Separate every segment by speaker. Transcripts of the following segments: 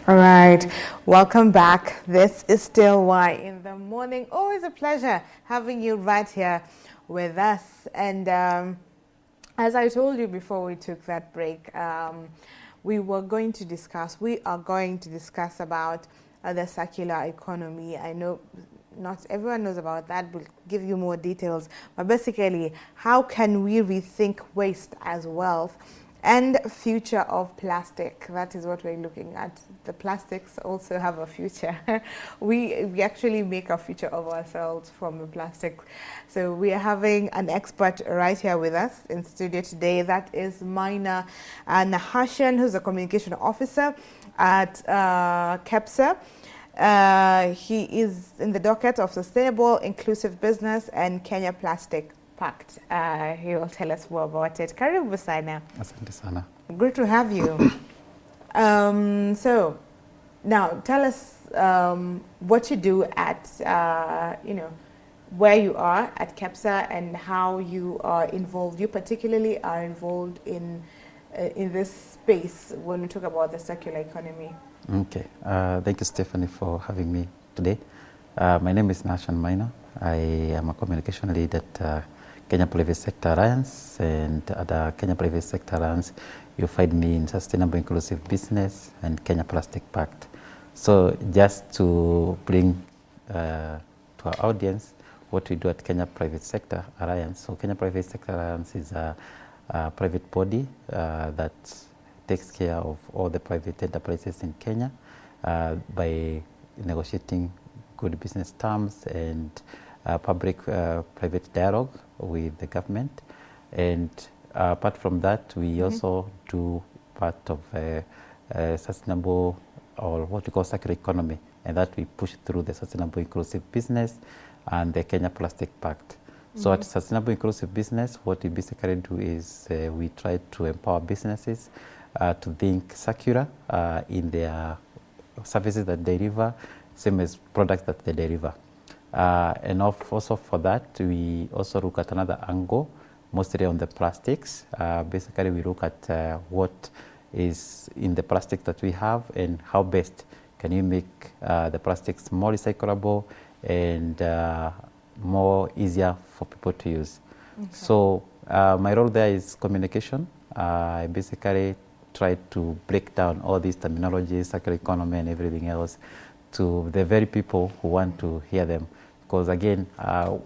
Speaker 1: All right, welcome back. This is still Y in the morning. Always a pleasure having you right here with us. And as I told you before we took that break, we are going to discuss about the circular economy. I know not everyone knows about that. We'll give you more details. But basically, how can we rethink waste as wealth? And future of plastic. That is what we're looking at. The plastics also have a future. we actually make a future of ourselves from the plastic. So we are having an expert right here with us in studio today. That is Maina Nahashan, who's a communication officer at KEPSA. He is in the docket of Sustainable Inclusive Business and Kenya Plastic Pact. He will tell us more about it. Karibu sana.
Speaker 2: Asante sana.
Speaker 1: Good to have you. So now tell us what you do at where you are at KEPSA and how you are involved. You particularly are involved in this space when we talk about the circular economy.
Speaker 2: Okay. Thank you, Stephanie, for having me today. My name is Nahashan Maina. I am a communication lead at Kenya Private Sector Alliance, and at the Kenya Private Sector Alliance, you find me in Sustainable Inclusive Business and Kenya Plastic Pact. So just to bring to our audience what we do at Kenya Private Sector Alliance. So Kenya Private Sector Alliance is a private body that takes care of all the private enterprises in Kenya by negotiating good business terms and public-private dialogue with the government. And apart from that, we also do part of sustainable, or what we call circular economy, and that we push through the Sustainable Inclusive Business and the Kenya Plastic Pact. So at Sustainable Inclusive Business, what we basically do is we try to empower businesses to think circular in their services that they deliver, same as products that they deliver. And also for that, we also look at another angle, mostly on the plastics. Basically, we look at what is in the plastics that we have and how best can you make the plastics more recyclable and more easier for people to use. Okay. So my role there is communication. I basically try to break down all these terminologies, circular economy and everything else to the very people who want to hear them. Because again,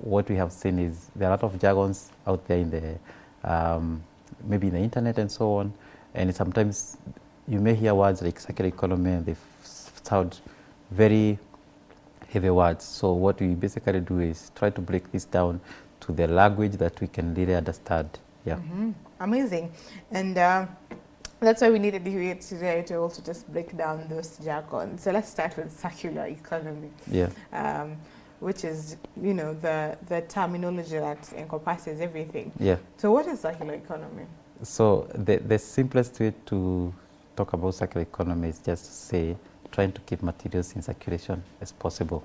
Speaker 2: what we have seen is there are a lot of jargons out there in the, maybe in the internet and so on. And sometimes you may hear words like circular economy and they sound very heavy words. So what we basically do is try to break this down to the language that we can really understand. Yeah.
Speaker 1: Amazing. And that's why we needed you here today to also just break down those jargons. So let's start with circular economy.
Speaker 2: Yeah.
Speaker 1: Which is, you know, the terminology that encompasses everything.
Speaker 2: Yeah.
Speaker 1: So what is circular economy?
Speaker 2: So the simplest way to talk about circular economy is just to say trying to keep materials in circulation as possible.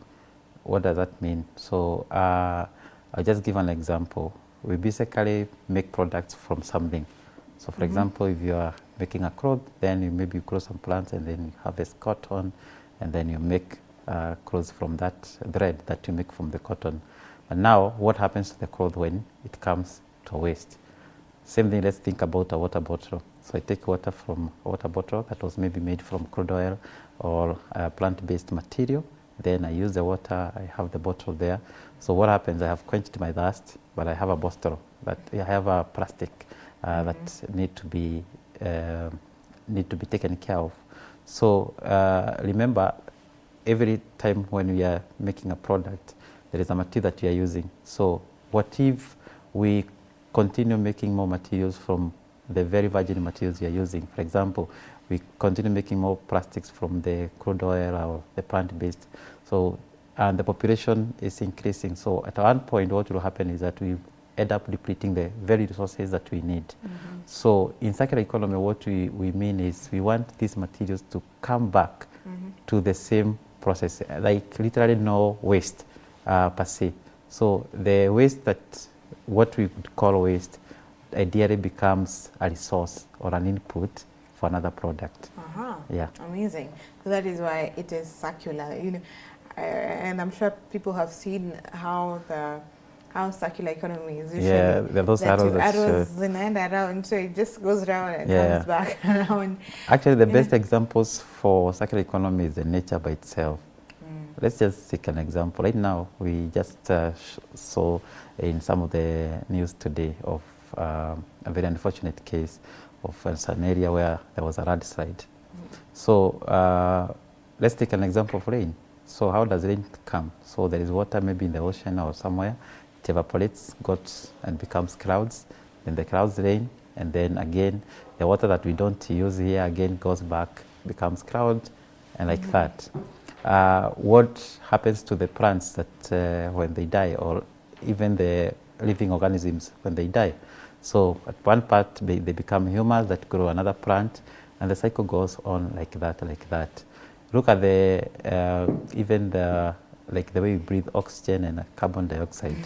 Speaker 2: What does that mean? So I'll just give an example. We basically make products from something. So for example, if you are making a cloth, then you maybe grow some plants and then you harvest cotton and then you make clothes from that thread that you make from the cotton. And now, what happens to the cloth when it comes to waste? Same thing, let's think about a water bottle. So I take water from a water bottle that was maybe made from crude oil or plant-based material. Then I use the water, I have the bottle there. So what happens, I have quenched my thirst, but I have a bottle, that I have a plastic that need to be taken care of. So remember, every time when we are making a product, there is a material that we are using. So what if we continue making more materials from the very virgin materials we are using? For example, we continue making more plastics from the crude oil or the plant-based. So, and the population is increasing. So at one point, what will happen is that we end up depleting the very resources that we need. So in circular economy, what we mean is we want these materials to come back to the same process, like literally no waste per se. So the waste that, what we would call waste, ideally becomes a resource or an input for another product. Yeah.
Speaker 1: Amazing. So that is why it is circular. And I'm sure people have seen how circular economy is usually.
Speaker 2: Yeah, there are those arrows that
Speaker 1: arrows and around, so it just goes round and comes back around.
Speaker 2: Actually, the best examples for circular economy is the nature by itself. Let's just take an example. Right now, we just saw in some of the news today of a very unfortunate case of an area where there was a landslide. So let's take an example of rain. So how does rain come? So there is water maybe in the ocean or somewhere. It evaporates, goes and becomes clouds. Then the clouds rain, and then again the water that we don't use here again goes back, becomes cloud, and like that. What happens to the plants that when they die, or even the living organisms when they die? So at one part they become humans that grow another plant, and the cycle goes on like that, like that. Look at the even the like the way we breathe oxygen and carbon dioxide.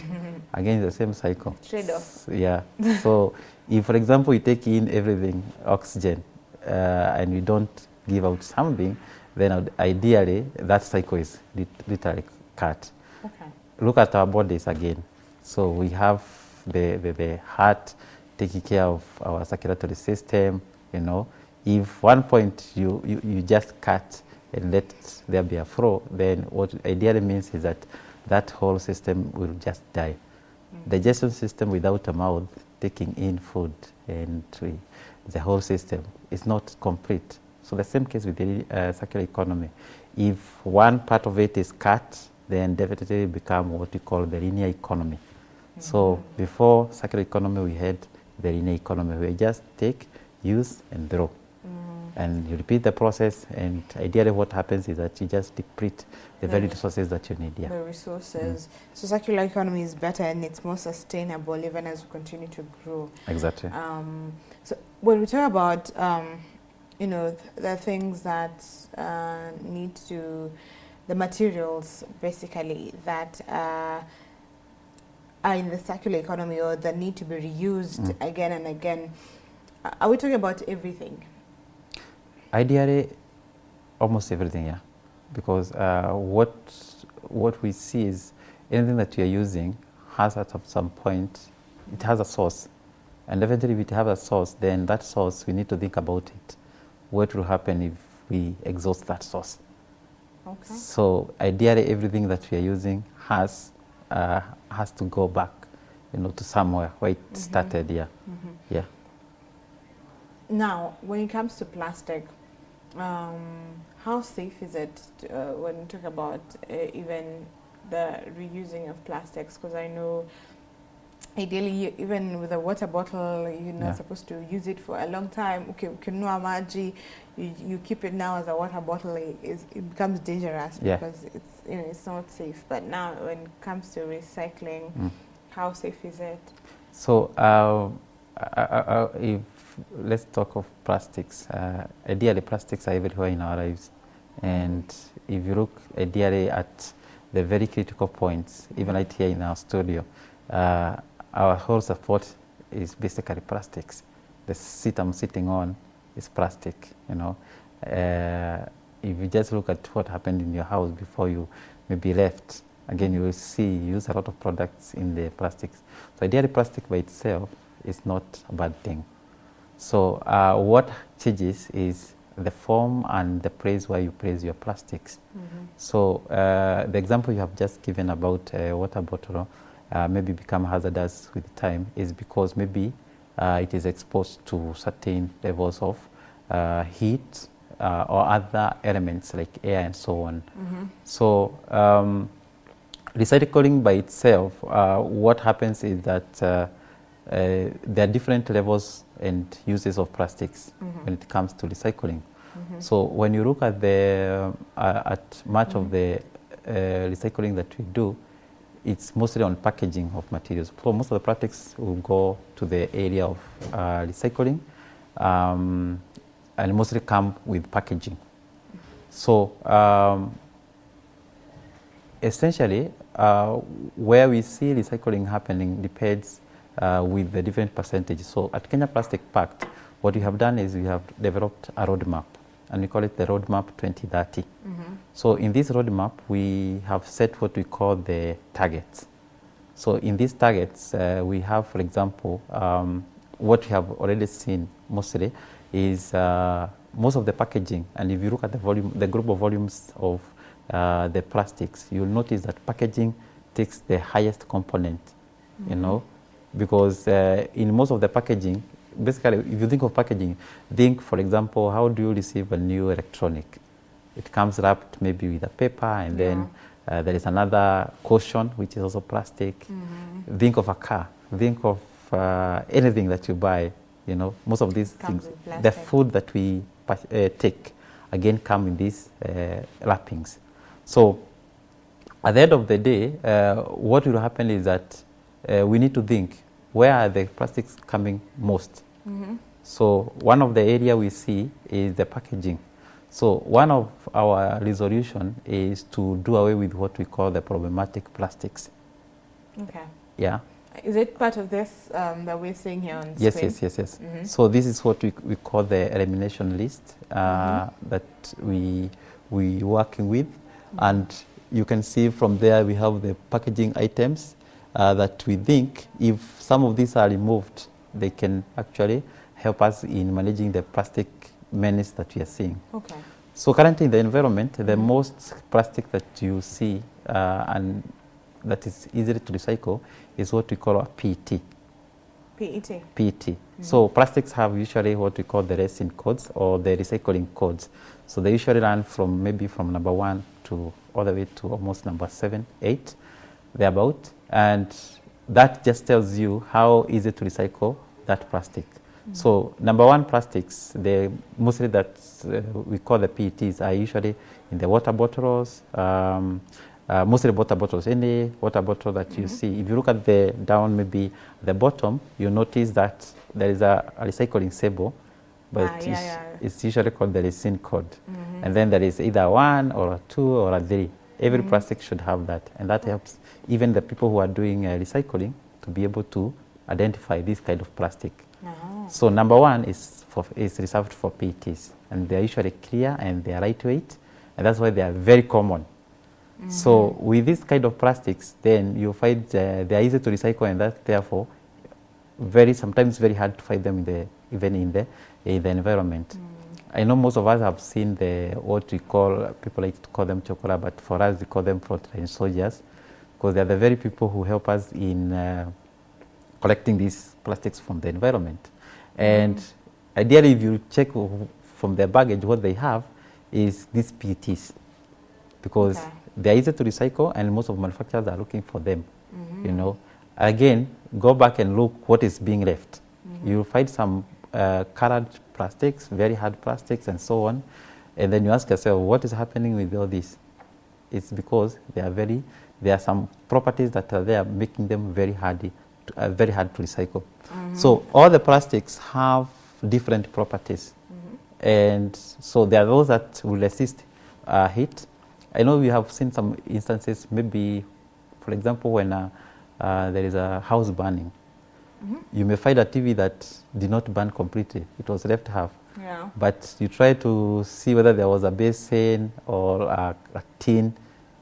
Speaker 2: Again, the same cycle.
Speaker 1: Trade-off.
Speaker 2: Yeah. So if, for example, you take in everything, oxygen, and you don't give out something, then ideally that cycle is literally cut.
Speaker 1: Okay.
Speaker 2: Look at our bodies again. So we have the heart taking care of our circulatory system. If one point you just cut and let there be a flow, then what ideally means is that whole system will just die. Digestion system without a mouth taking in food, and the whole system is not complete. So the same case with the circular economy. If one part of it is cut, then definitely become what we call the linear economy. So before circular economy, we had the linear economy. We just take, use, and throw. And you repeat the process, and ideally what happens is that you just deplete the very resources that you need. Yeah.
Speaker 1: The resources. So circular economy is better and it's more sustainable even as we continue to grow.
Speaker 2: Exactly.
Speaker 1: So when we talk about the things that the materials basically that are in the circular economy or that need to be reused again and again, are we talking about everything?
Speaker 2: Ideally, almost everything, yeah. Because what we see is anything that we are using has at some point, it has a source. And eventually if it has a source, then that source, we need to think about it. What will happen if we exhaust that source? Okay. So ideally everything that we are using has to go back, to somewhere where it started, yeah. Yeah.
Speaker 1: Now, when it comes to plastic, how safe is it when you talk about even the reusing of plastics? Because I know ideally even with a water bottle, you're not supposed to use it for a long time. Okay, ukinunua maji, you keep it now as a water bottle, it becomes dangerous because it's not safe. But now when it comes to recycling, how safe is it?
Speaker 2: So if let's talk of plastics. Ideally, plastics are everywhere in our lives. And if you look ideally at the very critical points, even right here in our studio, our whole support is basically plastics. The seat I'm sitting on is plastic, If you just look at what happened in your house before you maybe left, again, you will see you use a lot of products in the plastics. So ideally, plastic by itself is not a bad thing. So what changes is the form and the place where you place your plastics. So the example you have just given about a water bottle maybe become hazardous with time is because maybe it is exposed to certain levels of heat or other elements like air and so on. So recycling by itself, what happens is that there are different levels and uses of plastics when it comes to recycling. So when you look at much of the recycling that we do, it's mostly on packaging of materials. So most of the plastics will go to the area of recycling and mostly come with packaging. So essentially, where we see recycling happening depends with the different percentages. So at Kenya Plastic Pact, what we have done is we have developed a roadmap and we call it the Roadmap 2030. So in this roadmap, we have set what we call the targets. So in these targets, we have, for example, what we have already seen mostly is most of the packaging. And if you look at the volume, the global volumes of the plastics, you'll notice that packaging takes the highest component, you know, because in most of the packaging, basically, if you think of packaging, think, for example, how do you receive a new electronic? It comes wrapped maybe with a paper, and then there is another cushion, which is also plastic. Think of a car. Think of anything that you buy, you know, most of these things. The food that we take, again, come in these wrappings. So at the end of the day, what will happen is that we need to think, where are the plastics coming most? So one of the area we see is the packaging. So one of our resolution is to do away with what we call the problematic plastics. Okay. Yeah.
Speaker 1: Is it part of this that we're seeing here on screen?
Speaker 2: Yes. So this is what we call the elimination list that we working with, and you can see from there we have the packaging items that we think if some of these are removed, they can actually help us in managing the plastic menace that we are seeing. Okay. So currently in the environment, the most plastic that you see and that is easy to recycle is what we call a PET. PET. So plastics have usually what we call the resin codes or the recycling codes. So they usually run from maybe from number 1 to all the way to almost number 7, 8, thereabout. And that just tells you how easy to recycle that plastic. So number 1 plastics, mostly that we call the PETs are usually in the water bottles, mostly water bottles, any water bottle that you see. If you look at the down, maybe the bottom, you notice that there is a recycling symbol, but it's usually called the resin code. And then there is either 1 or a 2 or a 3. Every plastic should have that, and that helps even the people who are doing recycling to be able to identify this kind of plastic. So number 1 is reserved for PETs, and they are usually clear and they are lightweight, and that's why they are very common. So with this kind of plastics, then you find they are easy to recycle, and that's therefore sometimes very hard to find them even in the environment. I know most of us have seen what we call, people like to call them chocolate, but for us we call them frontline soldiers, because they are the very people who help us in collecting these plastics from the environment. And ideally, if you check from their baggage, what they have is these PETs, because they're easy to recycle, and most of manufacturers are looking for them. You know, again, go back and look what is being left. You'll find some colored plastics, very hard plastics, and so on. And then you ask yourself, what is happening with all this? It's because there are some properties that are there making them very hard to recycle. So all the plastics have different properties. And so there are those that will resist heat. I know we have seen some instances, maybe, for example, when there is a house burning. You may find a TV that did not burn completely. It was left half. But you try to see whether there was a basin or a tin,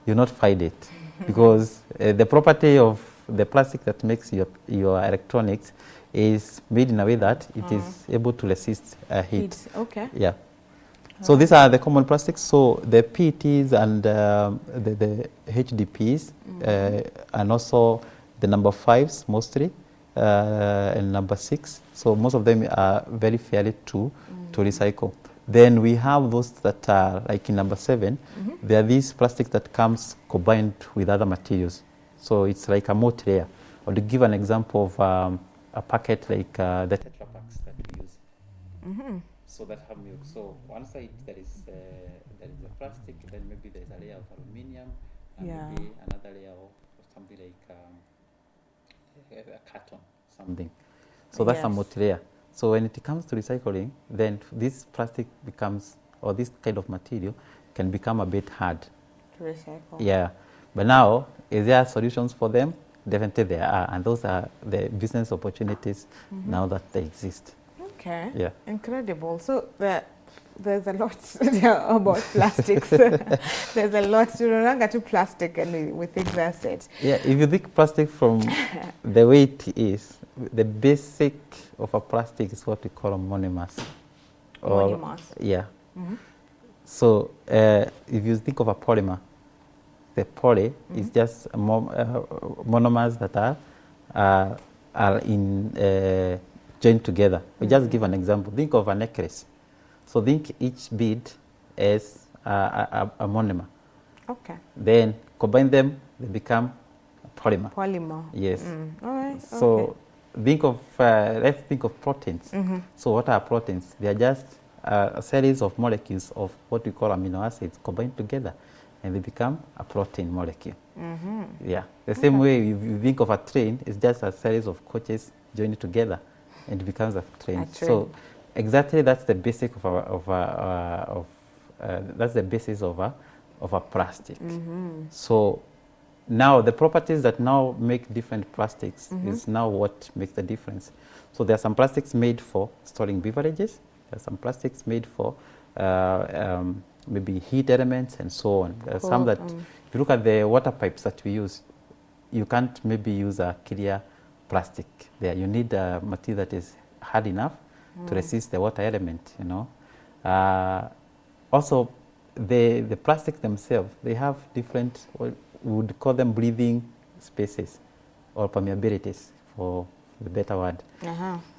Speaker 2: you not find it. Because the property of the plastic that makes your electronics is made in a way that it is able to resist heat. Okay. Yeah. So these are the common plastics. So the PETs and the HDPs and also the number 5s mostly and number 6. So most of them are very fairly to recycle. Then we have those that are like in number 7. There are these plastics that comes combined with other materials. So it's like a multi-layer. Or to give an example of a packet like the Tetra Packs that we use. So that have milk. So one side there is a plastic, then maybe there is a layer of aluminium, and maybe another layer of something like a carton, something. So that's a multi-layer. So when it comes to recycling, then this plastic becomes, or this kind of material can become a bit hard
Speaker 1: to recycle.
Speaker 2: Yeah, but now, is there solutions for them? Definitely there are, and those are the business opportunities now that they exist.
Speaker 1: Okay.
Speaker 2: Yeah.
Speaker 1: Incredible. So there's a lot about plastics. There's a lot to plastic, and we think that's it.
Speaker 2: Yeah, if you think plastic from the way it is, the basic of a plastic is what we call monomers.
Speaker 1: Monomers.
Speaker 2: Yeah. So if you think of a polymer, the poly is just monomers that are in joined together. We just give an example. Think of a necklace. So think each bead as a monomer.
Speaker 1: Okay.
Speaker 2: Then combine them, they become a polymer.
Speaker 1: Polymer.
Speaker 2: Yes.
Speaker 1: All right.
Speaker 2: So think of let's think of proteins. So what are proteins? They are just a series of molecules of what we call amino acids combined together, and they become a protein molecule. Yeah. The same way you think of a train, it's just a series of coaches joined together, and it becomes a train. So exactly that's the basic that's the basis of a plastic. So now the properties that now make different plastics is now what makes the difference. So there are some plastics made for storing beverages. There are some plastics made for maybe heat elements and so on. There are some that, if you look at the water pipes that we use, you can't maybe use a clear plastic there. You need a material that is hard enough to resist the water element, you know. Also, the plastics themselves, they have different, we would call them breathing spaces or permeabilities, for the better word.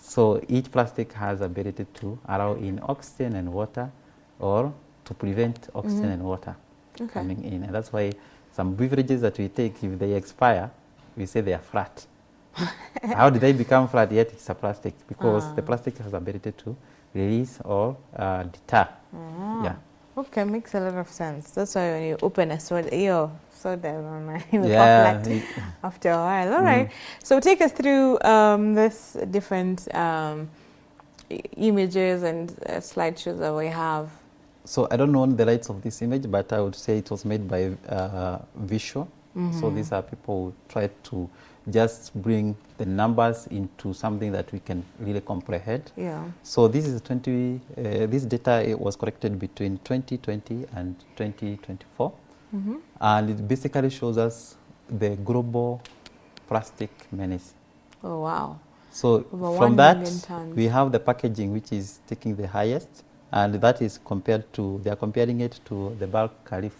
Speaker 2: So each plastic has ability to allow in oxygen and water, or to prevent oxygen and water coming in. And that's why some beverages that we take, if they expire, we say they are flat. How did they become flat yet it's a plastic? Because the plastic has ability to release or deter. Yeah.
Speaker 1: Okay, makes a lot of sense. That's why when you open a soda, after a while. All right. So take us through this different images and slideshows that we have.
Speaker 2: So I don't know the rights of this image, but I would say it was made by Visual. So these are people who try to just bring the numbers into something that we can really comprehend.
Speaker 1: Yeah.
Speaker 2: So this is this data it was collected between 2020 and 2024. And it basically shows us the global plastic menace.
Speaker 1: Oh, wow.
Speaker 2: So from that, we have the packaging, which is taking the highest, and that is compared to, they are comparing it to the Burj Khalifa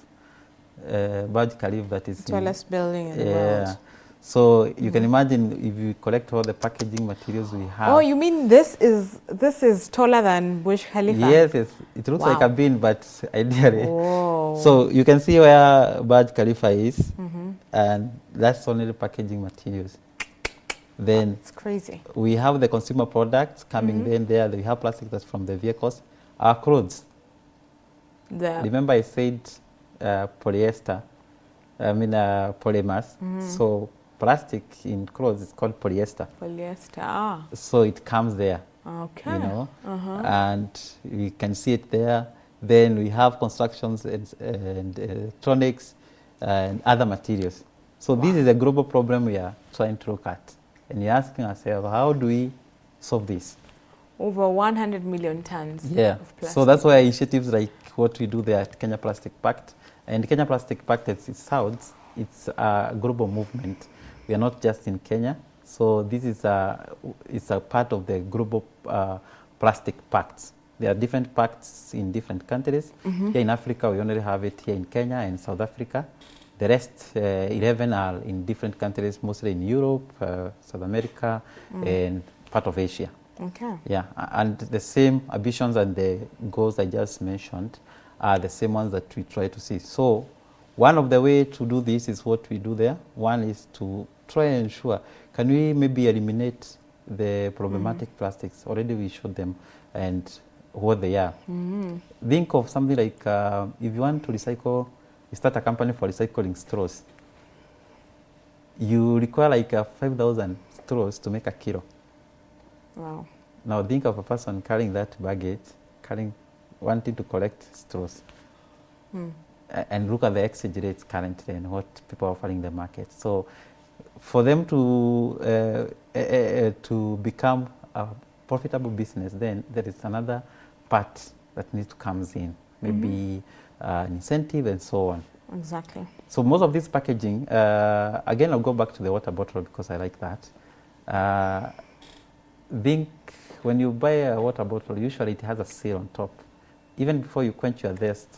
Speaker 2: that is
Speaker 1: the tallest building in the world.
Speaker 2: So you can imagine if you collect all the packaging materials we have.
Speaker 1: Oh, you mean this is taller than Burj Khalifa?
Speaker 2: Yes, yes. It looks like a bin, but ideally. So you can see where Burj Khalifa is, and that's only the packaging materials. Then
Speaker 1: it's crazy.
Speaker 2: We have the consumer products coming then there. We have plastic that's from the vehicles. Our clothes. Remember I said polyester, polymers. So plastic in clothes is called polyester.
Speaker 1: Polyester.
Speaker 2: So it comes there.
Speaker 1: Okay.
Speaker 2: You know, and we can see it there. Then we have constructions and electronics and other materials. So this is a global problem we are trying to look at. And you're asking ourselves, how do we solve this?
Speaker 1: Over 100 million tons of plastic.
Speaker 2: So that's why initiatives like what we do there at Kenya Plastic Pact. And Kenya Plastic Pact, it sounds, it's a global movement. We are not just in Kenya. So this is it's a part of the global plastic pacts. There are different pacts in different countries. Here in Africa, we only have it here in Kenya and South Africa. The rest, 11 are in different countries, mostly in Europe, South America, and part of Asia.
Speaker 1: Okay.
Speaker 2: Yeah, and the same ambitions and the goals I just mentioned are the same ones that we try to see. So one of the ways to do this is what we do there. One is to try and ensure, can we maybe eliminate the problematic plastics? Already we showed them and what they are. Think of something like if you want to recycle, you start a company for recycling straws. You require like 5,000 straws to make a kilo.
Speaker 1: Wow.
Speaker 2: Now think of a person carrying that baggage, wanting to collect straws. And look at the exchange rates currently and what people are offering the market. So for them to become a profitable business, then there is another part that needs to come in, maybe an incentive and so on.
Speaker 1: Exactly.
Speaker 2: So most of this packaging, again, I'll go back to the water bottle because I like that. Think when you buy a water bottle, usually it has a seal on top. Even before you quench your thirst,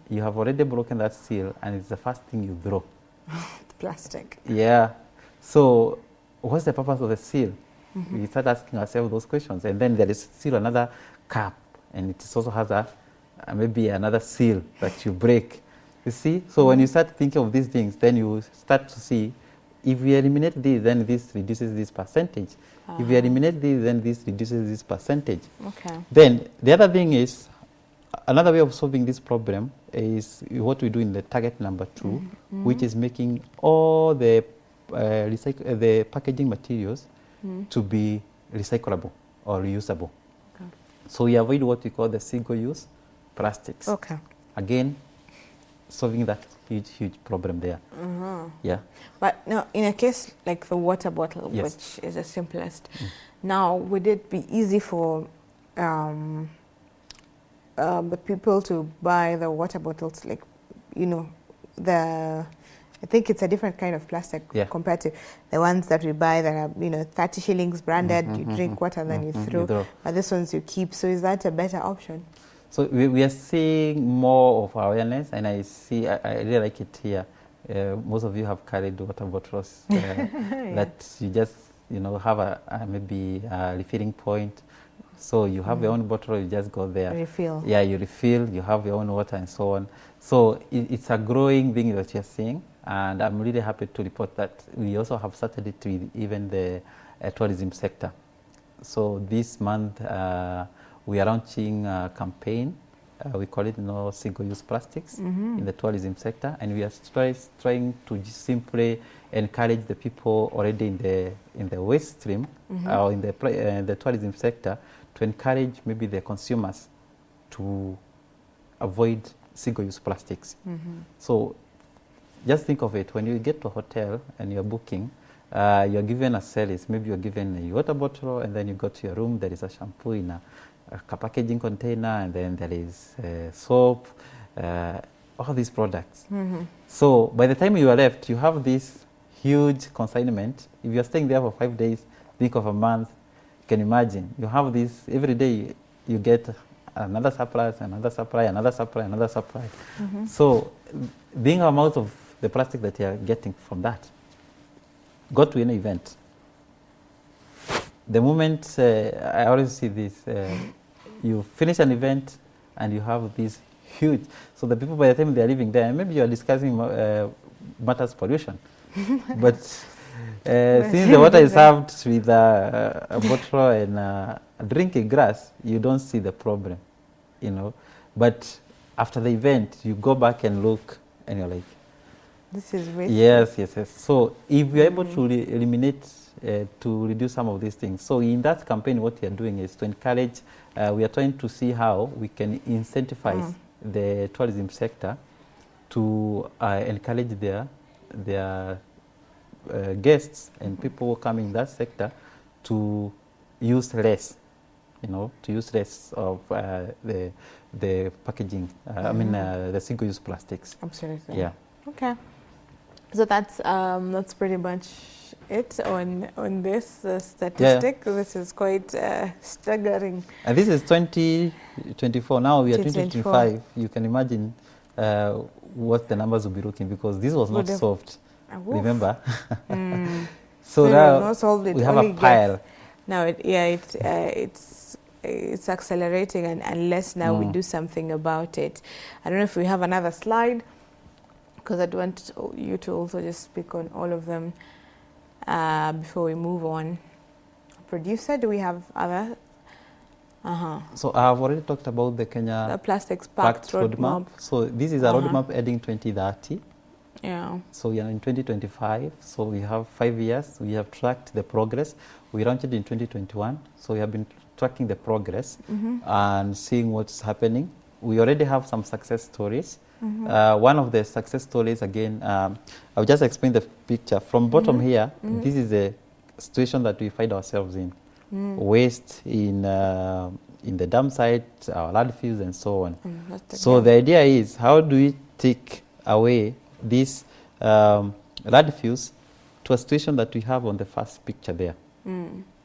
Speaker 2: you have already broken that seal, and it's the first thing you throw.
Speaker 1: The plastic.
Speaker 2: Yeah. So what's the purpose of the seal? We start asking ourselves those questions, and then there is still another cap, and it also has a maybe another seal that you break. You see? So when you start thinking of these things, then you start to see, if we eliminate this, then this reduces this percentage. If we eliminate this, then this reduces this percentage.
Speaker 1: Okay.
Speaker 2: Then the other thing is, another way of solving this problem is what we do in the target number 2, which is making all the the packaging materials to be recyclable or reusable.
Speaker 1: Okay.
Speaker 2: So we avoid what we call the single-use plastics.
Speaker 1: Okay.
Speaker 2: Again, solving that huge problem there. Yeah.
Speaker 1: But now, in a case like the water bottle,
Speaker 2: Yes.
Speaker 1: which is the simplest, now would it be easy for the people to buy the water bottles, like, you know, I think it's a different kind of plastic compared to the ones that we buy that are, you know, 30 shillings branded, you drink water, then you throw. But this ones you keep. So is that a better option?
Speaker 2: So we are seeing more of awareness, and I really like it here. Most of you have carried water bottles that you just, you know, have maybe a refilling point. So you have your own bottle, you just go there.
Speaker 1: Refill.
Speaker 2: Yeah, you refill, you have your own water and so on. So it's a growing thing that you're seeing, and I'm really happy to report that we also have started it with even the tourism sector. So this month we are launching a campaign. We call it No Single-Use Plastics in the tourism sector, and we are trying to just simply encourage the people already in the waste stream or in the tourism sector to encourage maybe the consumers to avoid single-use plastics. So just think of it, when you get to a hotel and you're booking, you're given a service. Maybe you're given a water bottle, and then you go to your room, there is a shampoo in a packaging container, and then there is soap, all these products. So by the time you are left, you have this huge consignment. If you're staying there for 5 days, think of a month, you can imagine. You have this every day, you get another supply, another supply, another supply, another supply. So the amount of the plastic that you're getting from that, go to any event. The moment, I always see this, you finish an event and you have this huge, so the people by the time they're living there, maybe you're discussing matters pollution, but since the water is served with a bottle and drinking grass, you don't see the problem, you know. But after the event, you go back and look and you're like,
Speaker 1: this is waste.
Speaker 2: Yes. So if we're able to eliminate, to reduce some of these things. So in that campaign, what we are doing is to encourage, we are trying to see how we can incentivize the tourism sector to encourage their guests and people coming in that sector to use less, you know, to use less of the packaging, I mean the single-use plastics.
Speaker 1: Absolutely.
Speaker 2: Yeah.
Speaker 1: Okay. So that's pretty much it on this statistic. Yeah. This is quite staggering.
Speaker 2: And this is 2024. Now we are 2025. You can imagine what the numbers will be looking, because this was not solved. Remember? So now we have a pile.
Speaker 1: Now it's accelerating, and unless now we do something about it. I don't know if we have another slide, because I'd want you to also just speak on all of them before we move on. Producer, do we have other?
Speaker 2: So I've already talked about the Kenya
Speaker 1: Plastics Pact roadmap.
Speaker 2: So this is a roadmap heading 2030.
Speaker 1: Yeah.
Speaker 2: So we are in 2025. So we have 5 years. We have tracked the progress. We launched it in 2021. So we have been tracking the progress and seeing what's happening. We already have some success stories. One of the success stories, again, I'll just explain the picture. From bottom here, this is the situation that we find ourselves in. Waste in in the dam site, our landfills, and so on. So
Speaker 1: Yeah.
Speaker 2: the idea is, how do we take away these landfills to a situation that we have on the first picture there?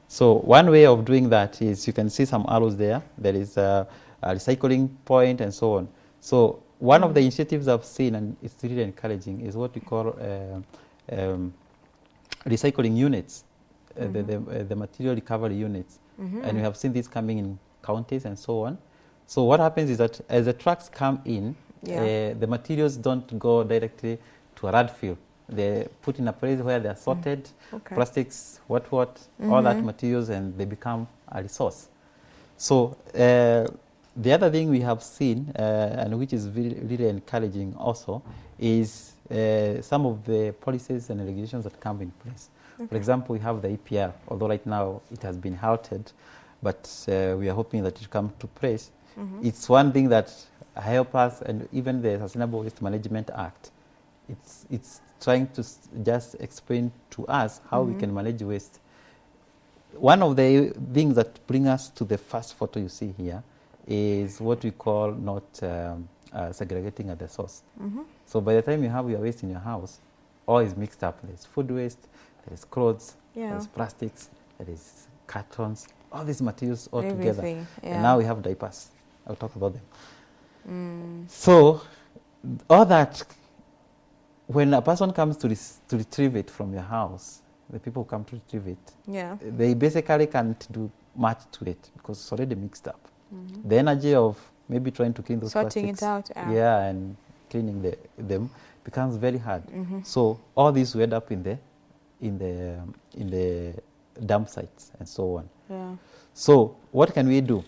Speaker 2: So one way of doing that is, you can see some arrows there. There is a recycling point and so on. So one of the initiatives I've seen, and it's really encouraging, is what we call recycling units, the material recovery units. And we have seen this coming in counties and so on. So what happens is that as the trucks come in, the materials don't go directly to a landfill. They're put in a place where they're sorted, plastics, what, all that materials, and they become a resource. So the other thing we have seen, and which is really encouraging also, is some of the policies and regulations that come in place. For example, we have the EPR, although right now it has been halted, but we are hoping that it will come to place. It's one thing that help us, and even the Sustainable Waste Management Act, it's trying to just explain to us how we can manage waste. One of the things that bring us to the first photo you see here is what we call not segregating at the source. So by the time you have your waste in your house, all is mixed up. There's food waste, there's clothes, there's plastics, there is cartons, all these materials all together. And now we have diapers. I'll talk about them. So all that, when a person comes to retrieve it from your house, the people who come to retrieve it, they basically can't do much to it because it's already mixed up. The energy of maybe trying to clean those
Speaker 1: sorting
Speaker 2: plastics,
Speaker 1: it out,
Speaker 2: and cleaning them becomes very hard. So all these end up in the dump sites and so on. So what can we do?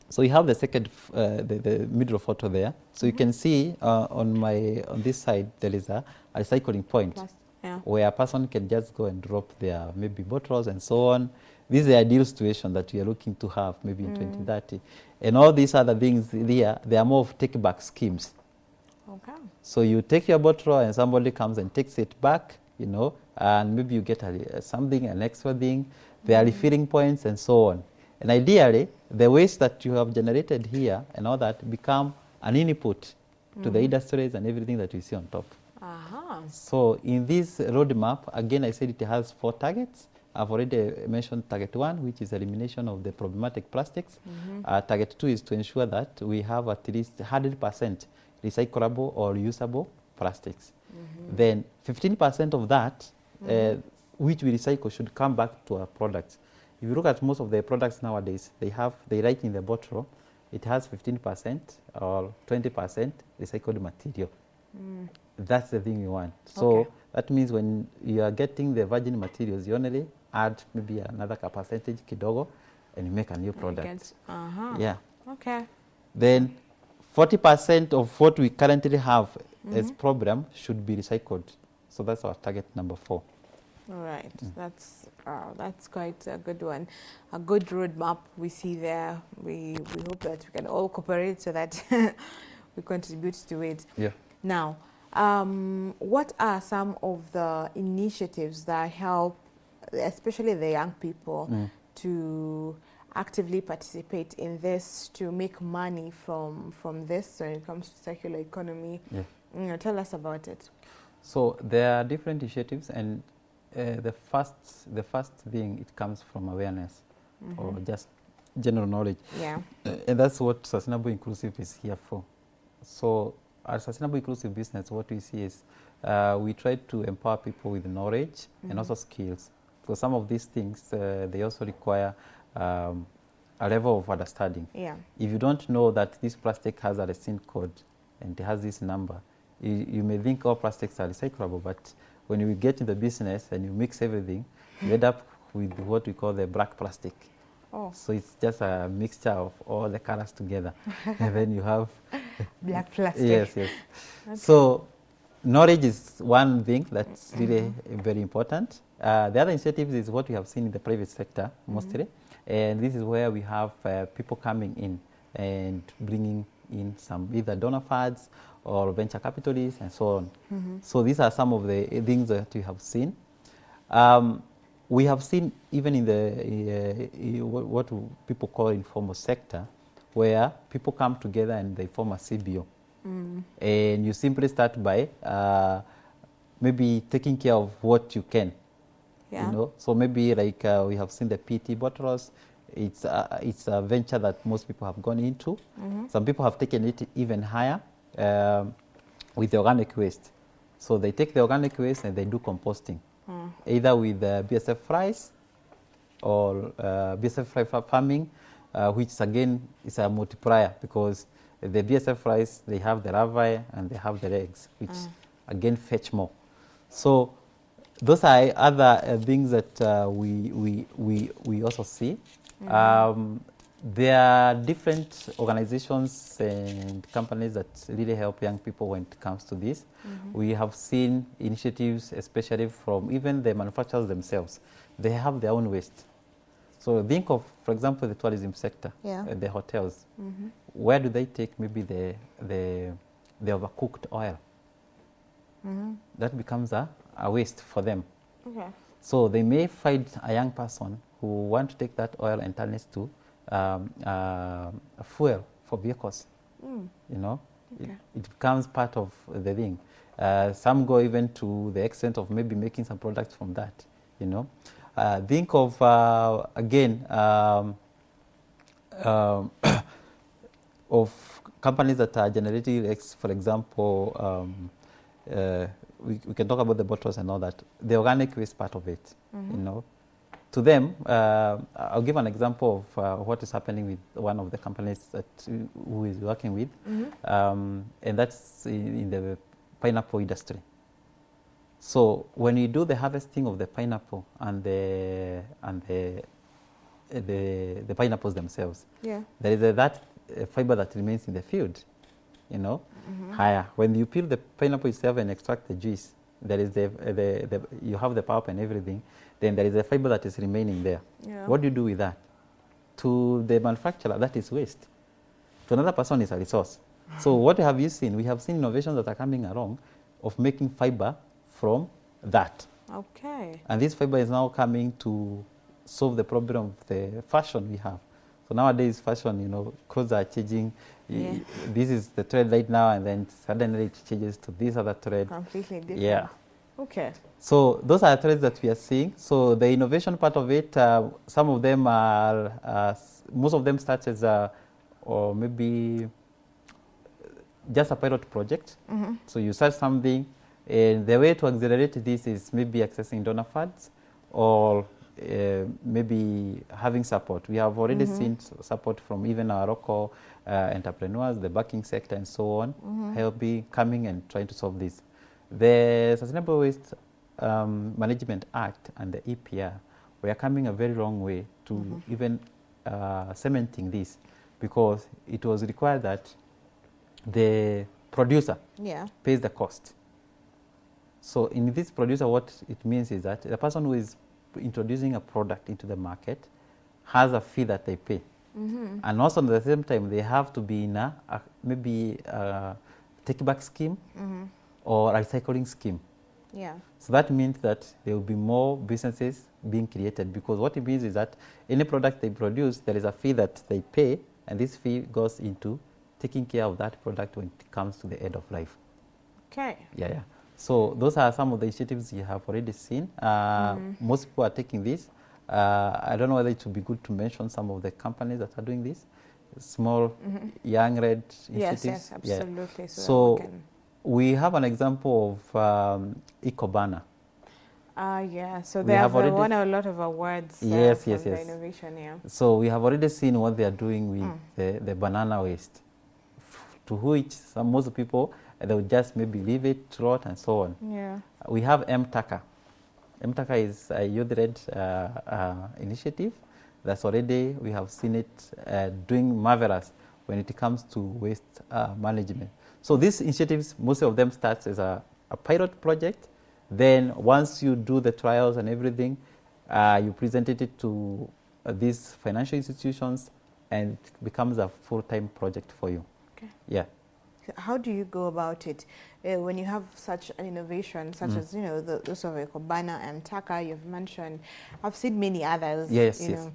Speaker 2: So we have the second, the middle photo there. So you can see on this side there is a recycling point where a person can just go and drop their maybe bottles and so on. This is the ideal situation that we are looking to have maybe in 2030. And all these other things there, they are more of take-back schemes. So you take your bottle and somebody comes and takes it back, you know, and maybe you get something, an extra thing. There are refilling points and so on. And ideally, the waste that you have generated here and all that become an input to the industries and everything that you see on top. So in this roadmap, again, I said it has 4 targets. I've already mentioned target 1, which is elimination of the problematic plastics. Target 2 is to ensure that we have at least 100% recyclable or reusable plastics. Then 15% of that, which we recycle, should come back to our products. If you look at most of the products nowadays, they write in the bottle, it has 15% or 20% recycled material. That's the thing you want. So that means when you are getting the virgin materials, you only add maybe another percentage kidogo and you make a new product. Then 40% of what we currently have as problem should be recycled. So that's our target number 4.
Speaker 1: All right, that's quite a good one, a good roadmap we see there. We hope that we can all cooperate so that we contribute to it. Now, what are some of the initiatives that help, especially the young people, to actively participate in this, to make money from this when it comes to circular economy? Tell us about it.
Speaker 2: So there are different initiatives, and the first thing, it comes from awareness or just general knowledge. And that's what Sustainable Inclusive is here for. So our Sustainable Inclusive business, what we see is we try to empower people with knowledge and also skills. For some of these things, they also require a level of understanding. If you don't know that this plastic has a resin code and it has this number, you may think all plastics are recyclable, but when you get in the business and you mix everything, you end up with what we call the black plastic. So it's just a mixture of all the colors together. And then you have
Speaker 1: black plastic.
Speaker 2: So knowledge is one thing that's really very important. The other initiatives is what we have seen in the private sector mostly. And this is where we have people coming in and bringing in some either donor funds or venture capitalists and so on. So these are some of the things that we have seen. we have seen even in the what people call informal sector, where people come together and they form a CBO. And you simply start by maybe taking care of what you can.
Speaker 1: Yeah.
Speaker 2: You know, so maybe like we have seen the PT bottlers. It's a venture that most people have gone into. Some people have taken it even higher with the organic waste. So they take the organic waste and they do composting, either with BSF fries or BSF fry farming, which again is a multiplier, because the BSF fries, they have the larvae and they have the eggs, which again fetch more. So those are other things that we also see. There are different organizations and companies that really help young people when it comes to this. We have seen initiatives, especially from even the manufacturers themselves. They have their own waste. So think of, for example, the tourism sector, the hotels. Where do they take maybe the overcooked oil? That becomes a waste for them.
Speaker 1: Okay.
Speaker 2: So they may find a young person who want to take that oil and turn it to fuel for vehicles. You know, it becomes part of the thing. Some go even to the extent of maybe making some products from that. You know, think of again of companies that are generating, for example, we can talk about the bottles and all that. The organic waste part of it, you know. To them, I'll give an example of what is happening with one of the companies that who is working with, and that's in the pineapple industry. So when you do the harvesting of the pineapple and the pineapples themselves, there is that fiber that remains in the field, you know. Higher. When you peel the pineapple itself and extract the juice, there is you have the pulp and everything, then there is a fiber that is remaining there. What do you do with that? To the manufacturer, that is waste. To another person, is a resource. So what have you seen? We have seen innovations that are coming along of making fiber from that.
Speaker 1: Okay.
Speaker 2: And this fiber is now coming to solve the problem of the fashion we have. So nowadays, fashion, you know, clothes are changing. This is the trend right now, and then suddenly it changes to this other trend.
Speaker 1: Completely different.
Speaker 2: Yeah.
Speaker 1: Okay.
Speaker 2: So those are trends that we are seeing. So the innovation part of it, some of them are, most of them start as or maybe just a pilot project. So you start something, and the way to accelerate this is maybe accessing donor funds or maybe having support. We have already seen support from even our local entrepreneurs, the banking sector and so on, helping, coming and trying to solve this. The Sustainable Waste Management Act and the EPR, we are coming a very long way to even cementing this, because it was required that the producer pays the cost. So in this producer, what it means is that the person who is introducing a product into the market has a fee that they pay. And also at the same time, they have to be in maybe a take-back scheme or a recycling scheme. So that means that there will be more businesses being created, because what it means is that any product they produce, there is a fee that they pay, and this fee goes into taking care of that product when it comes to the end of life.
Speaker 1: Okay.
Speaker 2: So those are some of the initiatives you have already seen. Most people are taking this. I don't know whether it would be good to mention some of the companies that are doing this. Small, young, red initiatives.
Speaker 1: Yes, absolutely.
Speaker 2: So we have an example of EcoBanner.
Speaker 1: So they have won a lot of awards from the innovation.
Speaker 2: So we have already seen what they are doing with the banana waste, to which most people, they will just maybe leave it, rot, and so on. We have MTACA. MTACA is a youth-led initiative that's already, we have seen it doing marvelous when it comes to waste management. So these initiatives, most of them start as a pilot project. Then once you do the trials and everything, you present it to these financial institutions, and it becomes a full-time project for you.
Speaker 1: Okay.
Speaker 2: Yeah.
Speaker 1: How do you go about it when you have such an innovation, such as those of Ekobana and Taka you've mentioned? I've seen many others.
Speaker 2: Yes,
Speaker 1: you
Speaker 2: yes.
Speaker 1: know.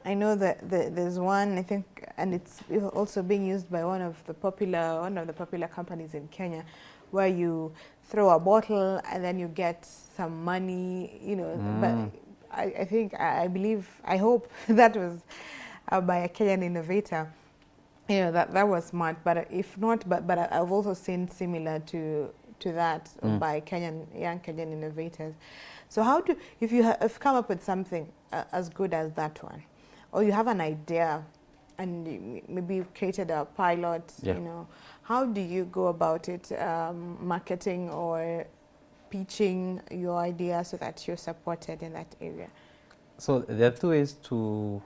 Speaker 1: I know that there's one, I think, and it's also being used by one of the popular companies in Kenya, where you throw a bottle and then you get some money. But I believe, I hope that was by a Kenyan innovator. That was smart. But if not, but I've also seen similar to that by young Kenyan innovators. So if you have come up with something as good as that one, or you have an idea and maybe you've created a pilot, how do you go about it, marketing or pitching your idea so that you're supported in that area?
Speaker 2: So there are two ways or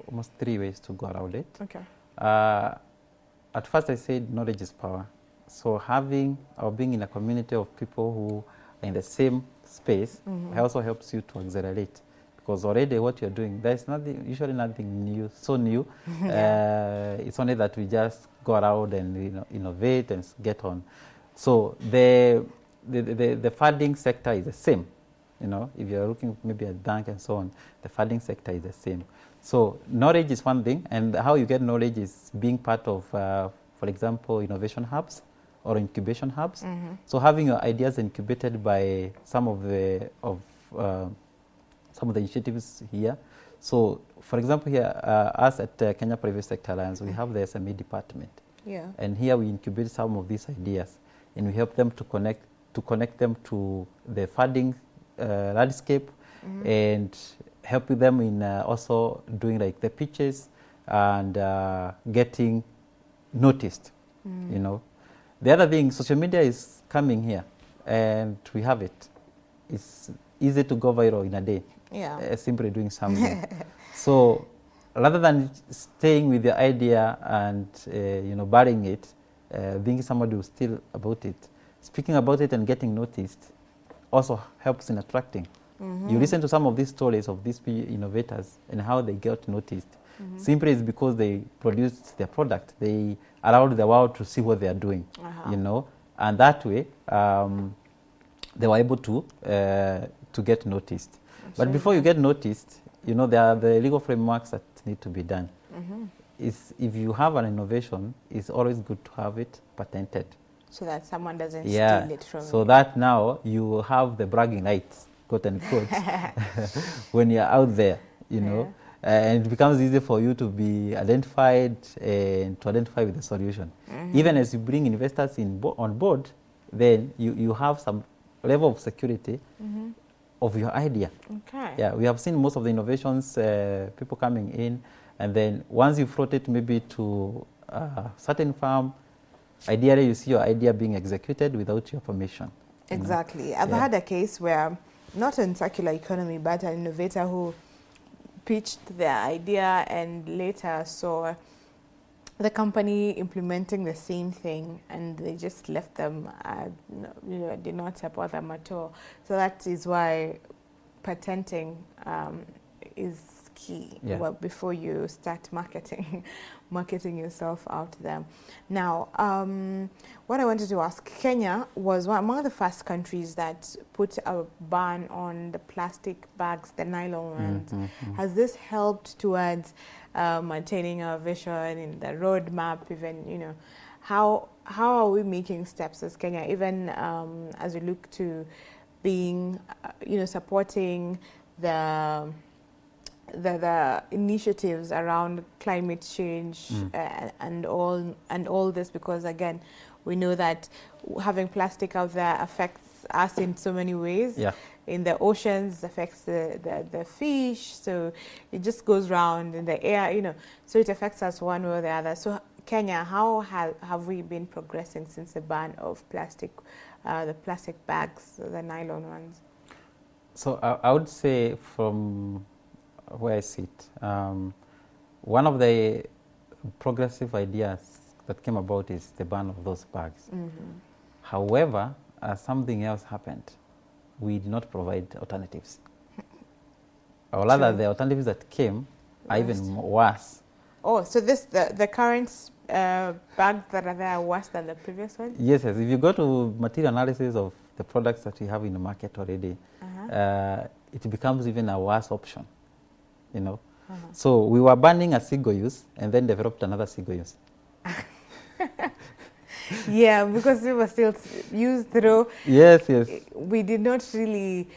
Speaker 2: almost three ways to go around it.
Speaker 1: Okay.
Speaker 2: At first I said knowledge is power. So having or being in a community of people who are in the same space also helps you to accelerate, because already what you're doing, there's usually nothing new, so new. It's only that we just go around and innovate and get on. So the funding sector is the same. If you're looking maybe at bank and so on, the funding sector is the same. So knowledge is one thing, and how you get knowledge is being part of, for example, innovation hubs or incubation hubs. So having your ideas incubated by some of the initiatives here. So, for example, here us at Kenya Private Sector Alliance, we have the SME department.
Speaker 1: Yeah.
Speaker 2: And here we incubate some of these ideas, and we help them to connect them to the funding landscape, and help them in also doing like the pitches and getting noticed. The other thing, social media is coming here, and we have it. It's easy to go viral in a day.
Speaker 1: Yeah.
Speaker 2: Simply doing something. So rather than staying with the idea and burying it, being somebody who's still about it, speaking about it and getting noticed also helps in attracting. You listen to some of these stories of these innovators and how they got noticed. Simply is because they produced their product. They allowed the world to see what they are doing, and that way they were able to get noticed. But before you get noticed, there are the legal frameworks that need to be done. If you have an innovation, it's always good to have it patented, so
Speaker 1: that someone doesn't steal it from you.
Speaker 2: So that now you have the bragging rights, quote unquote, when you're out there, and it becomes easy for you to be identified and to identify with the solution. Even as you bring investors on board, then you have some level of security of your idea.
Speaker 1: Okay.
Speaker 2: Yeah, we have seen most of the innovations, people coming in, and then once you float it maybe to a certain firm, ideally you see your idea being executed without your permission.
Speaker 1: Exactly. I've had a case where, not in circular economy, but an innovator who pitched their idea and later saw the company implementing the same thing, and they just left them, did not support them at all. So that is why patenting is key before you start marketing yourself out there. Now, what I wanted to ask, Kenya was among the first countries that put a ban on the plastic bags, the nylon ones. Has this helped towards maintaining our vision in the roadmap? Even, how are we making steps as Kenya, even as we look to being, supporting the initiatives around climate change and all this, because again, we know that having plastic out there affects us in so many ways.
Speaker 2: Yeah.
Speaker 1: In the oceans, affects the fish, so it just goes round in the air, so it affects us one way or the other. So Kenya, how have we been progressing since the ban of plastic, the plastic bags, the nylon ones?
Speaker 2: So I would say from where I sit, one of the progressive ideas that came about is the ban of those bags. However, something else happened. We did not provide alternatives. Or rather, the alternatives that came are even worse.
Speaker 1: Oh, so the current bags that are there worse than the previous one?
Speaker 2: Yes, yes. If you go to material analysis of the products that we have in the market already, it becomes even a worse option, you know. So we were banning a single use and then developed another single use.
Speaker 1: Yeah, because we were still used through.
Speaker 2: Yes, yes.
Speaker 1: We did not really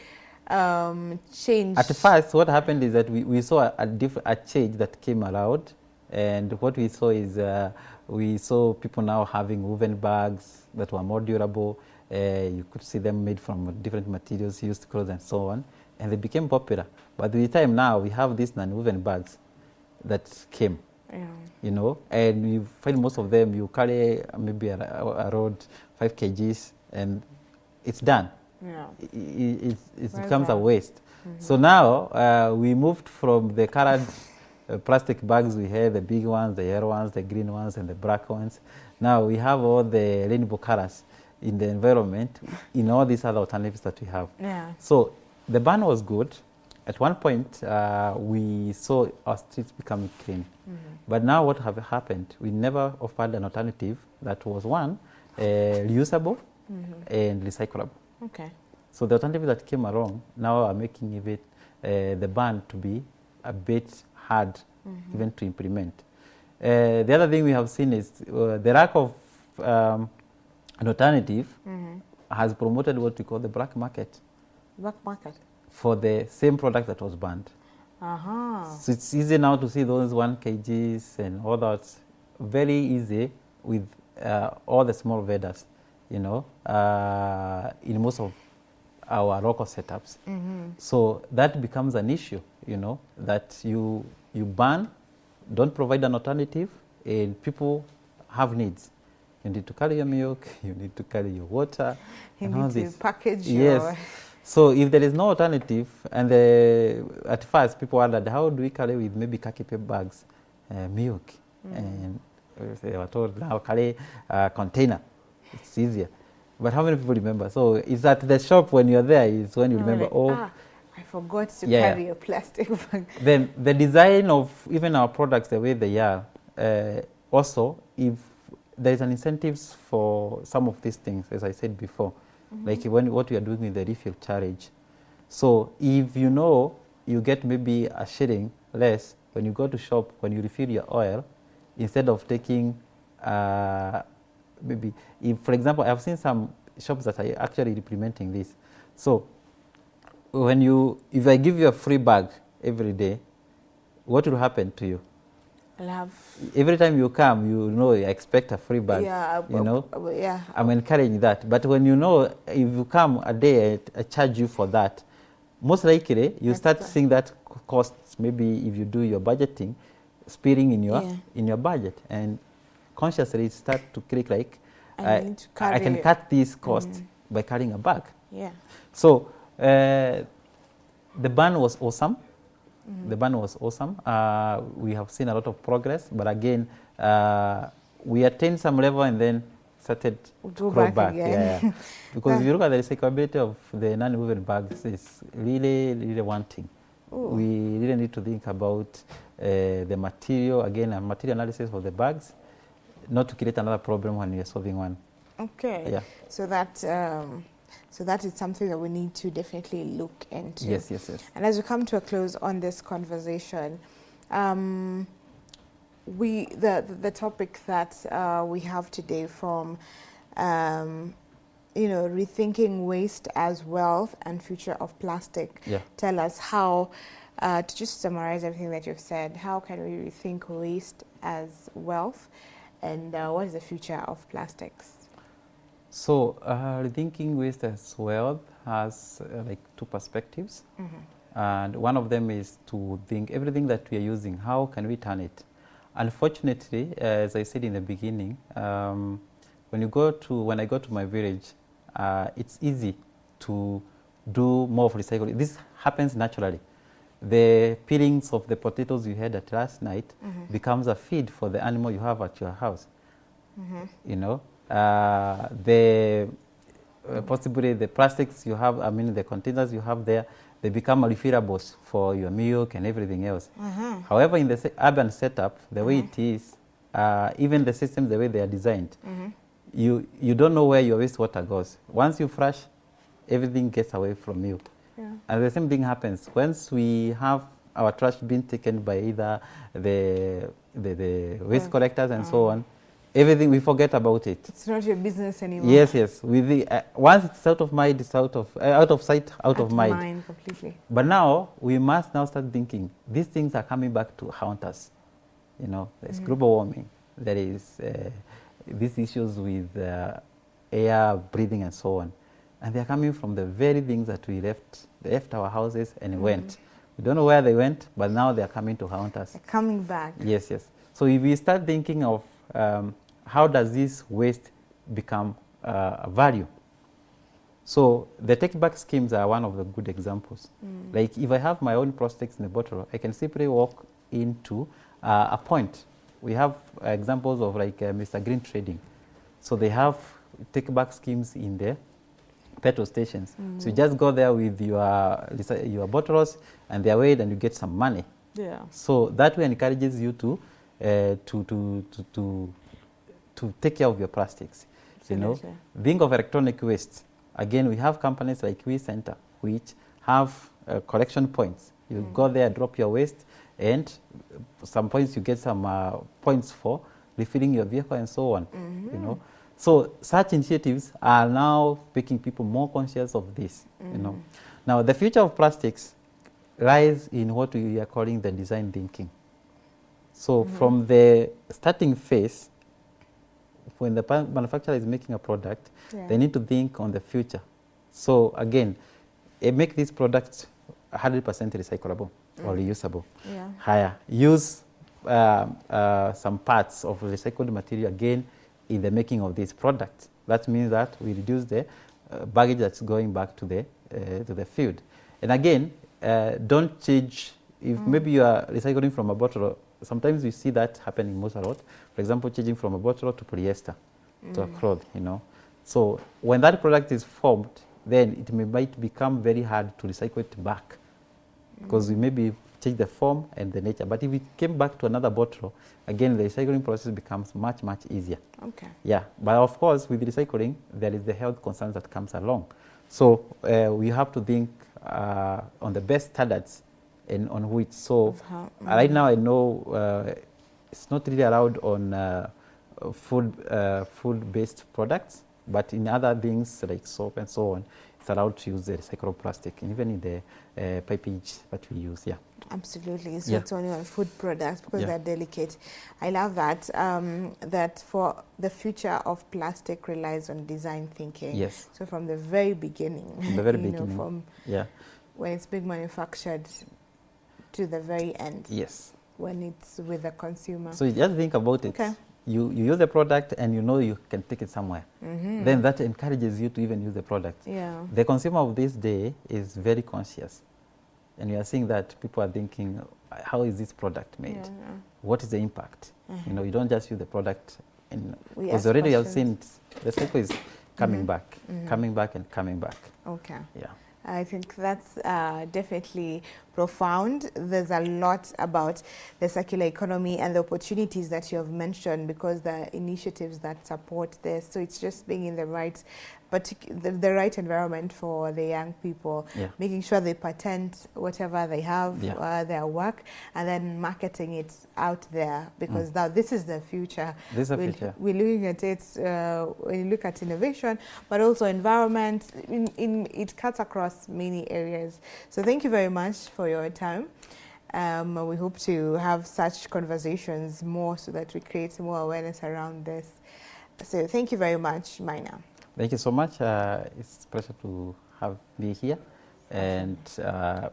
Speaker 1: change.
Speaker 2: At first, what happened is that we saw a change that came around, and what we saw is we saw people now having woven bags that were more durable. You could see them made from different materials, used clothes and so on, and they became popular. But with the time now, we have these non-woven bags that came. Yeah. You know, and you find most of them, you carry maybe around 5 kgs and it's done. Yeah. It becomes a waste. So now we moved from the colored plastic bags we had, the big ones, the yellow ones, the green ones, and the black ones. Now we have all the rainbow colors in the environment in all these other alternatives that we have. Yeah. So the ban was good. At one point, we saw our streets becoming clean. But now what have happened? We never offered an alternative that was one, reusable and recyclable. Okay. So the alternative that came along now are making it the ban to be a bit hard even to implement. The other thing we have seen is the lack of an alternative has promoted what we call the black market.
Speaker 1: Black market? For
Speaker 2: the same product that was banned. So it's easy now to see those 1 kgs and all that. Very easy with all the small vendors, you know, in most of our local setups. So that becomes an issue, you know, that you ban, don't provide an alternative, and people have needs. You need to carry your milk, you need to carry your water.
Speaker 1: You need to package
Speaker 2: your... So if there is no alternative, and at first people wondered, how do we carry with maybe khaki paper bags, milk? And they were told, now carry a container. It's easier. But how many people remember? So it's at the shop when you're there is when you remember,
Speaker 1: I forgot to carry a plastic bag.
Speaker 2: Then the design of even our products, the way they are, also, if there is an incentives for some of these things, as I said before, like what we are doing with the refill charge. So if you know you get maybe a shilling less when you go to shop, when you refill your oil, instead of taking maybe, if, for example, I've seen some shops that are actually implementing this. So if I give you a free bag every day, what will happen to you? Every time you come, you know, you expect a free bag. Yeah, you know. Yeah. I'm encouraging that. But when you know, if you come a day, I charge you for that. Most likely, you start seeing that costs. Maybe if you do your budgeting, spilling in your budget, and consciously start to click like, I can cut this cost by carrying a bag. Yeah. So the ban was awesome. The ban was awesome. We have seen a lot of progress, but again, we attained some level and then started to grow back. Yeah. Because if you look at the recyclability of the non-woven bags, it's really, really wanting. Ooh. We really need to think about the material, again, a material analysis for the bags, not to create another problem when we are solving one.
Speaker 1: Okay. Yeah. So that is something that we need to definitely look into.
Speaker 2: Yes, yes, yes.
Speaker 1: And as we come to a close on this conversation, the topic that we have today from, rethinking waste as wealth and future of plastic. Yeah. Tell us how, to just summarize everything that you've said, how can we rethink waste as wealth, and what is the future of plastics?
Speaker 2: So rethinking waste as wealth has like two perspectives. And one of them is to think everything that we are using, how can we turn it? Unfortunately, as I said in the beginning, when I go to my village, it's easy to do more of recycling. This happens naturally. The peelings of the potatoes you had at last night becomes a feed for the animal you have at your house. You know, possibly the plastics you have, the containers you have there, they become refillables for your milk and everything else. However, in the urban setup, the way it is, even the systems, the way they are designed, you don't know where your wastewater goes. Once you flush, everything gets away from you.
Speaker 1: Yeah.
Speaker 2: And the same thing happens once we have our trash being taken by either the waste collectors and so on. Everything, we forget about it.
Speaker 1: It's not your business anymore.
Speaker 2: Yes, yes. With the, once it's out of mind, it's out of sight, out of mind.
Speaker 1: Mind completely.
Speaker 2: But now we must now start thinking these things are coming back to haunt us. You know, there's global warming. There is these issues with air, breathing, and so on, and they are coming from the very things that we left our houses and went. We don't know where they went, but now they are coming to haunt us.
Speaker 1: They're coming back.
Speaker 2: Yes, yes. So if we start thinking of how does this waste become a value? So the take-back schemes are one of the good examples. Like if I have my own plastics in the bottle, I can simply walk into a point. We have examples of like Mr. Green Trading. So they have take-back schemes in the petrol stations. So you just go there with your bottles and they're weighed and you get some money.
Speaker 1: Yeah.
Speaker 2: So that way encourages you to take care of your plastics.
Speaker 1: Absolutely.
Speaker 2: You know, think of electronic waste. Again, we have companies like We Center, which have collection points. You go there, drop your waste, and some points you get some points for refilling your vehicle and so on. You know, so such initiatives are now making people more conscious of this. You know, now the future of plastics lies in what we are calling the design thinking. So from the starting phase, when the manufacturer is making a product, they need to think on the future. So again, make these products 100% recyclable or reusable.
Speaker 1: Yeah.
Speaker 2: Higher. Use some parts of recycled material again in the making of this product. That means that we reduce the baggage that's going back to the field. And again, don't change. If maybe you are recycling from a bottle, sometimes we see that happening most a lot. For example, changing from a bottle to polyester, to a cloth, you know. So when that product is formed, then it might become very hard to recycle it back because we maybe change the form and the nature. But if it came back to another bottle, again, the recycling process becomes much, much easier.
Speaker 1: Okay.
Speaker 2: Yeah, but of course, with recycling, there is the health concerns that comes along. So we have to think on the best standards and on which. So right now, I know it's not really allowed on food-based products, but in other things like soap and so on, it's allowed to use the recyclable plastic, and even in the pipage that we use. Yeah.
Speaker 1: Absolutely. So it's only on food products because they're delicate. I love that. That for the future of plastic relies on design thinking.
Speaker 2: Yes.
Speaker 1: So from the very beginning,
Speaker 2: from the very beginning,
Speaker 1: from when it's being manufactured to the very end.
Speaker 2: Yes.
Speaker 1: When it's with the consumer.
Speaker 2: So you just think about it.
Speaker 1: Okay.
Speaker 2: You use the product and you know you can take it somewhere. Then that encourages you to even use the product.
Speaker 1: Yeah.
Speaker 2: The consumer of this day is very conscious. And you are seeing that people are thinking, how is this product made? What is the impact? You know, you don't just use the product. Because already you have seen the cycle is coming back, coming back and coming back.
Speaker 1: Okay.
Speaker 2: Yeah.
Speaker 1: I think that's definitely profound. There's a lot about the circular economy and the opportunities that you have mentioned because the initiatives that support this. So it's just being in the right right environment for the young people, making sure they patent whatever they have, their work, and then marketing it out there because now this is the future.
Speaker 2: This is the future.
Speaker 1: We're looking at it when you look at innovation, but also environment. It cuts across many areas. So thank you very much for your time. We hope to have such conversations more so that we create more awareness around this. So thank you very much, Maina.
Speaker 2: Thank you so much. It's a pleasure to have me here. And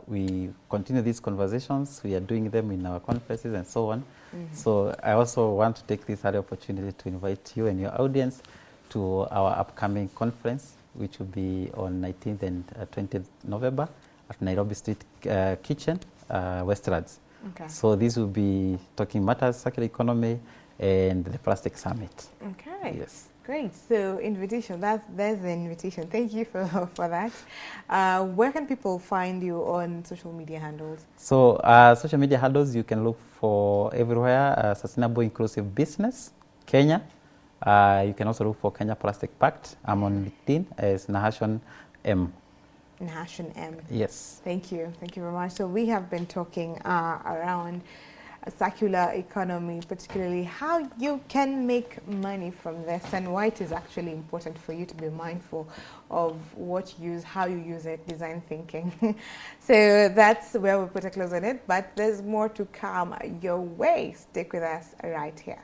Speaker 2: we continue these conversations. We are doing them in our conferences and so on. So I also want to take this other opportunity to invite you and your audience to our upcoming conference, which will be on 19th and 20th November at Nairobi Street Kitchen, Westlands. Okay. So this will be talking matters, circular economy, and the plastic summit.
Speaker 1: Okay.
Speaker 2: Yes.
Speaker 1: Great. So invitation, there's the invitation. Thank you for that. Where can people find you on social media handles?
Speaker 2: So social media handles, you can look for everywhere, Sustainable Inclusive Business, Kenya. You can also look for Kenya Plastic Pact. I'm on LinkedIn as Nahashon M.
Speaker 1: Nahashon M.
Speaker 2: Yes.
Speaker 1: Thank you. Thank you very much. So we have been talking around a circular economy, particularly how you can make money from this and why it is actually important for you to be mindful of what you use, how you use it, design thinking. So that's where we put a close on it, but there's more to come your way. Stick with us right here.